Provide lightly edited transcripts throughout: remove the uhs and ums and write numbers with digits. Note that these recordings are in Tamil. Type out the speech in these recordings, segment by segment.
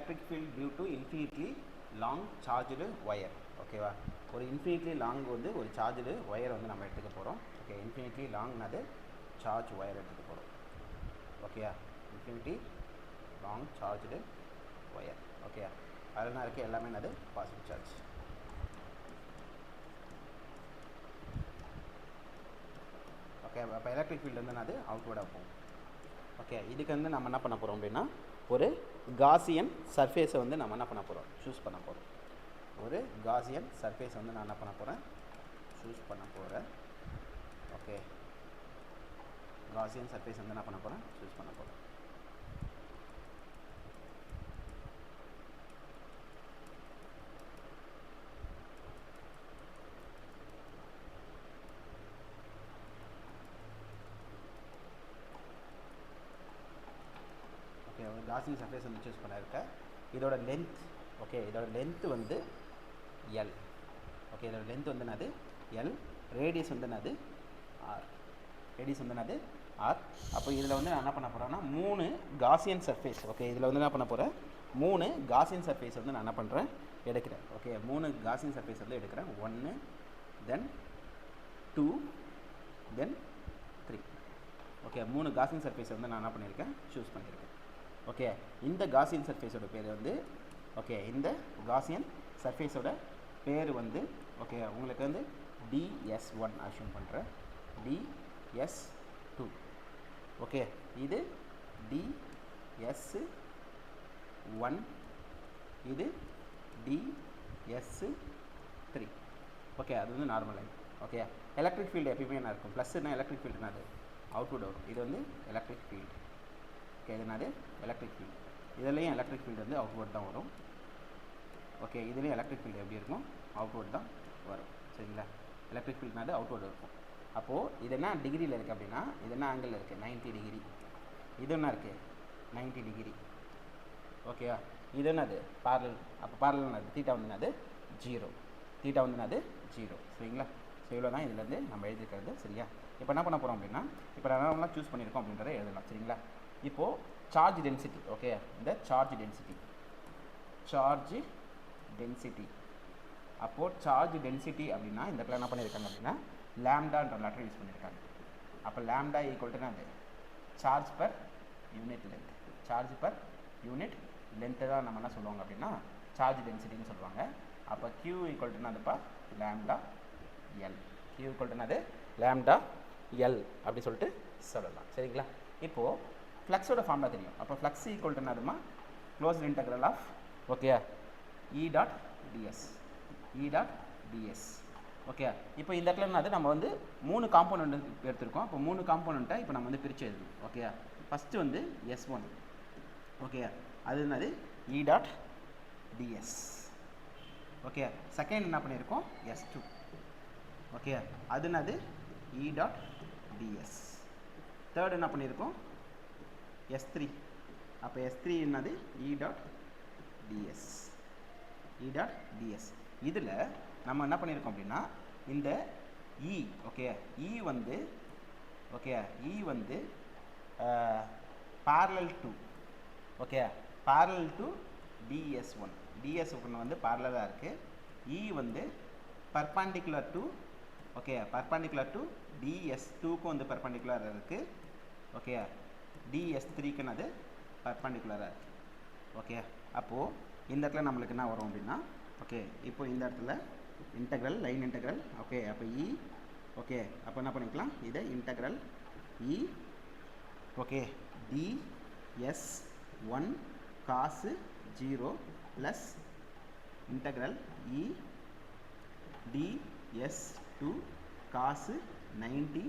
Electric field due to infinitely long charged wire. ஓகேவா, ஒரு இன்ஃபினிட்லி லாங் வந்து ஒரு சார்ஜ்டு ஒயர் வந்து நம்ம எடுத்துக்க போகிறோம். ஓகே, இன்ஃபினிட்லி லாங்னது சார்ஜ் ஒயர் எடுத்துக்க போகிறோம். ஓகேயா, இன்ஃபினிட்டி லாங் சார்ஜ்டு ஒயர். ஓகேயா, அதில் இருக்க எல்லாமே என்னது பாசிட்டிவ் சார்ஜ். ஓகே, அப்போ எலக்ட்ரிக் ஃபீல்டு வந்து என்னது அவுட்வர்டாக போகும். ஓகே, இதுக்கு வந்து நம்ம என்ன பண்ண போகிறோம் அப்படின்னா ஒரு காசியன் சர்ஃபேஸை வந்து நம்ம என்ன பண்ண போகிறோம், சூஸ் பண்ண போகிறோம். ஒரு காசியன் சர்ஃபேஸ் வந்து நான் என்ன பண்ண போகிறேன், சூஸ் பண்ண போகிறேன். ஓகே, காசியன் சர்ஃபேஸ் வந்து என்ன பண்ண போகிறேன், சூஸ் பண்ண போகிறேன். ஓகே, ஒரு காசியன் சர்ஃபேஸ் வந்து சூஸ் பண்ணியிருக்கேன். இதோட லென்த், ஓகே, இதோட லென்த் வந்து எல். ஓகே, இதோட லென்த் வந்து என்னது எல், ரேடியஸ் வந்து என்னது ஆர். ரேடியஸ் வந்து என்னது ஆர். அப்போ இதில் வந்து நான் என்ன பண்ண போகிறேன்னா 3 காசியன் சர்ஃபேஸ். ஓகே, இதில் வந்து என்ன பண்ண போகிறேன், 3 காசியன் சர்ஃபேஸ் வந்து நான் என்ன பண்ணுறேன், எடுக்கிறேன். ஓகே, 3 காசியன் சர்ஃபேஸ் வந்து எடுக்கிறேன். 1 தென் 2 தென் 3. ஓகே, 3 காசியன் சர்ஃபேஸ் வந்து நான் என்ன பண்ணியிருக்கேன், சூஸ் பண்ணியிருக்கேன். ஓகே, இந்த காசியன் சர்ஃபேஸோட பேர் வந்து, ஓகே, இந்த காசியன் சர்ஃபேஸோட பேர் வந்து, ஓகே, உங்களுக்கு வந்து DS1 அஷ்யூம் பண்ணுறேன், DS2. ஓகே, இது DS1, இது DS3. ஓகே, அது வந்து normal line. Okay, electric field எப்பயுமே என்ன இருக்கும், ப்ளஸ்னா எலக்ட்ரிக் ஃபீல்டுனா அது அவுட்வர்ட் வரும். இது வந்து எலக்ட்ரிக் ஃபீல்டு. ஓகே, இது என்னது எலக்ட்ரிக் ஃபீல்டு. இதுலேயும் எலக்ட்ரிக் ஃபீல்டு வந்து அவுட்வர்ட் தான் வரும். ஓகே, இதுலேயும் எலக்ட்ரிக் ஃபீல்டு எப்படி இருக்கும், அவுட்வர்ட் தான் வரும். சரிங்களா, எலக்ட்ரிக் ஃபீல்டுனாது அவுட்வர்ட் இருக்கும். அப்போது இது என்ன டிகிரியில் இருக்குது அப்படின்னா, இது என்ன ஆங்கிளில் இருக்குது, 90 டிகிரி. இது என்ன இருக்குது 90 டிகிரி. ஓகேவா, இது என்னது பேரலல். அப்போ பேரலல் என்னது, தீட்டா வந்து என்னது 0. தீட்டா வந்து என்னது 0. சரிங்களா, ஸோ இவ்வளோ தான் இதுலேருந்து நம்ம எழுதிக்கிறது. சரியா, இப்போ என்ன பண்ண போகிறோம் அப்படின்னா, இப்போ நான் சூஸ் பண்ணியிருக்கோம் அப்படின்றத எழுதலாம். சரிங்களா, இப்போது சார்ஜ் டென்சிட்டி. ஓகே, இந்த சார்ஜ் டென்சிட்டி, சார்ஜ் டென்சிட்டி. அப்போது சார்ஜ் டென்சிட்டி அப்படின்னா இந்த இடத்துல என்ன பண்ணியிருக்காங்க அப்படின்னா லேம்டான்ற லெட்டர் யூஸ் பண்ணியிருக்காங்க. அப்போ லேம்டா ஈக்குவல் டு அது charge per unit length. Charge per unit length தான் நம்ம என்ன சொல்லுவாங்க அப்படின்னா சார்ஜ் டென்சிட்டின்னு சொல்லுவாங்க. அப்போ Q ஈக்குவல் டு அதுப்பா lambda L. Q equal to அது லேம்டா எல் அப்படி சொல்லிட்டு சொல்லலாம். சரிங்களா, இப்போது ஃப்ளக்ஸோட ஃபார்முலா தெரியும். அப்போ ஃப்ளக்ஸ் ஈக்குவல் டு அதுமா closed integral of, okay, E dot DS. E dot DS. Okay, இப்போ இந்த இடத்துல என்னது நம்ம வந்து 3 காம்போனன்ட் எடுத்திருக்கோம். அப்போ 3 காம்போனண்ட்டை இப்போ நம்ம வந்து பிரித்து எழுதணும். ஓகே, ஃபஸ்ட்டு வந்து S1. ஓகே, அது என்னது E dot DS. Okay, second என்ன பண்ணியிருக்கோம் S2. ஓகே, அது என்னது E டாட் டிஎஸ். தேர்ட் என்ன பண்ணியிருக்கோம் S3. அப்போ S3 என்னது E dot DS. E dot DS. இதில் நம்ம என்ன பண்ணியிருக்கோம் அப்படின்னா இந்த E, ஓகே, E வந்து, ஓகே, E வந்து parallel to, okay, parallel to DS1. DS1 வந்து parallel-ஆ இருக்குது. E வந்து perpendicular to, okay, perpendicular to DS2க்கும் வந்து perpendicular-ஆ இருக்குது. ஓகே, DS3க்குன்னு அது perpendicular-ஆ இருக்குது. ஓகே, அப்போது இந்த இடத்துல நம்மளுக்கு என்ன வரும் அப்படின்னா, ஓகே, இப்போ இந்த இடத்துல இன்டெக்ரல், லைன் இன்டெக்ரல். ஓகே, அப்போ E, ஓகே, அப்போ என்ன பண்ணிக்கலாம், இதை integral E, okay, DS1 cos 0 plus integral E DS2 cos 90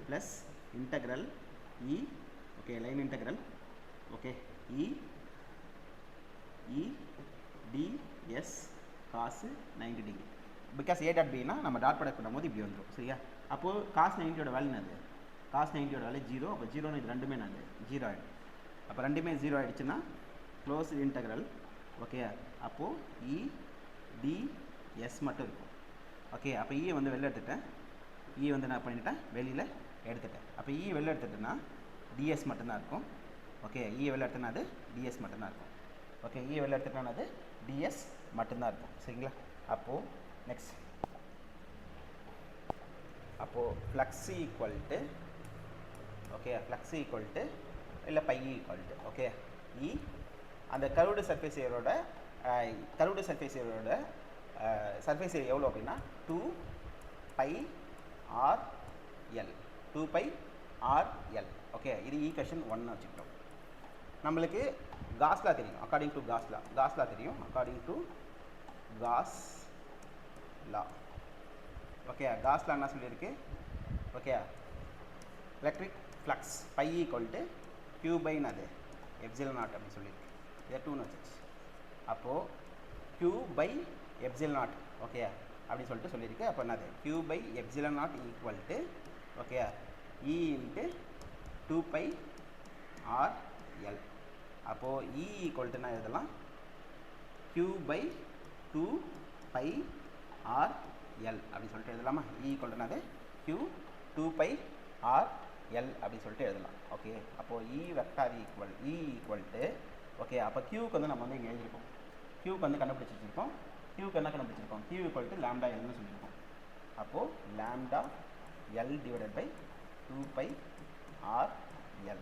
plus integral E, okay, line integral, okay, E ds cos 90 degree. Because A dot பின்னா நம்ம டாட் ப்ராடக்ட் பண்ணும்போது இப்படி வந்துடும். சரியா, அப்போது cos 90யோட வேல்யூ என்னது, cos 90யோட வேல்யூ 0. அப்போ 0ன்னு இது ரெண்டுமே என்னது 0 ஆகிடும். அப்போ ரெண்டுமே 0 ஆகிடுச்சுன்னா க்ளோஸ் இன்டெக்ரல். ஓகே, அப்போது E ds மட்டும் இருக்கும். ஓகே, அப்போ E வந்து வெளில எடுத்துட்டேன். E வந்து நான் பண்ணிட்டேன், வெளியில் எடுத்துட்டேன். அப்போ E வெளில எடுத்துட்டேன்னா ds மட்டும்தான் இருக்கும். ஓகே, E வெளில எடுத்தேன்னா அது ds மட்டும்தான் இருக்கும். ஓகே இ வெளில எடுத்துட்டோம்னா அது டிஎஸ் மட்டும்தான் இருக்கும் சரிங்களா. அப்போது நெக்ஸ்ட் அப்போது flux equal to okay flux equal to இல்லை phi equal to okay E அந்த கர்வ்டு சர்ஃபேஸ் ஏரியாவோட சர்ஃபேஸ் ஏரியா எவ்வளோ அப்படின்னா 2πr L 2πr L okay இது ஈக்குவேஷன் 1 வச்சுக்கிட்டோம். நம்மளுக்கு காஸ்லா தெரியும் அக்கார்டிங் டு காஸ்லா தெரியும் according to Gauss law okay காஸ்லா என்ன சொல்லியிருக்கு okay electric flux phi equal to q by அது எப்சிலன் நாட் அப்படின்னு சொல்லியிருக்கு. இதை 2ன்னு வச்சுச்சு. அப்போது q by epsilon not okay அப்படின்னு சொல்லிட்டு சொல்லியிருக்கு. அப்போ என்னது q by epsilon naught equal to okay E into 2πr L. அப்போது இ ஈக்குவல் டுனா இதெல்லாம் q பை 2πr L அப்படின்னு சொல்லிட்டு எழுதலாமா. இ ஈக்குவல் டுனா அது q 2πr L அப்படின்னு சொல்லிட்டு எழுதலாம். ஓகே அப்போது இ வெக்டார் ஈக்குவல் டு ஓகே அப்போ க்யூக்கு வந்து நம்ம வந்து இங்கே எழுதியிருக்கோம். க்யூக்கு வந்து கண்டுபிடிச்சி வச்சுருக்கோம். க்யூக்கு என்ன கண்டுபிடிச்சிருக்கோம் q ஈக்குவல் டு லாம்டா எல்னு சொல்லியிருக்கோம். அப்போது lambda L divided by 2πr L.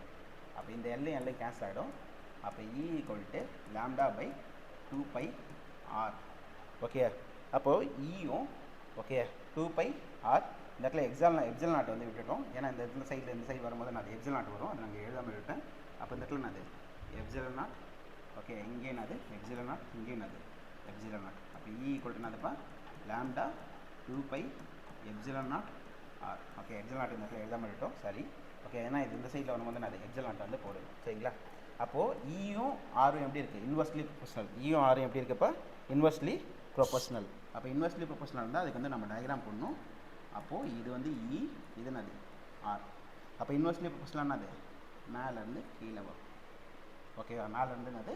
அப்போ இந்த எல்லையும் எல்லையும் கேன்சல் ஆகிடும். அப்போ E equal to lambda by 2πr okay. அப்போது ஈயும் ஓகே 2πr இந்த இடத்துல எப்சிலன் நாட் வந்து விட்டுட்டோம். ஏன்னா இந்த சைடில் இந்த சைடு வரும்போது நான் எப்சிலன் நாட் வரும். அதை நாங்கள் எழுதாமல் விட்டேன். அப்போ இந்த இடத்துல நான் எப்சிலன் நாட் ஓகே இங்கேயும் அது எப்சிலன் நாட் இங்கேயும் அது எப்சிலன் நாட். அப்போ இ ஈக்குவல் டு என்னதுப்பா lambda 2π epsilon naught r okay epsilon naught இந்த இடத்துல எழுதாமல் விட்டோம் சரி ஓகே. ஏன்னா இது இந்த சைடில் வரும்போது நான் எப்சிலன் நாட் வந்து போடுவேன் சரிங்களா. அப்போது ஈயும் ஆரும் எப்படி இருக்குது இன்வெர்ஸ்லி ப்ரொபோஷனல். ஈயும் ஆரும் எப்படி இருக்குப்பா இன்வெர்ஸ்லி ப்ரொபோஷனல். அப்போ இன்வெர்ஸ்லி ப்ரொபோஷனல் இருந்தால் அதுக்கு வந்து நம்ம டயக்ராம் பண்ணணும். அப்போது இது வந்து இ இது என்னது ஆர். அப்போ இன்வெர்ஸ்லி ப்ரொபோஷனல் என்னது மேலேருந்து கீழே வரும் ஓகேவா. மேலேருந்து என்னது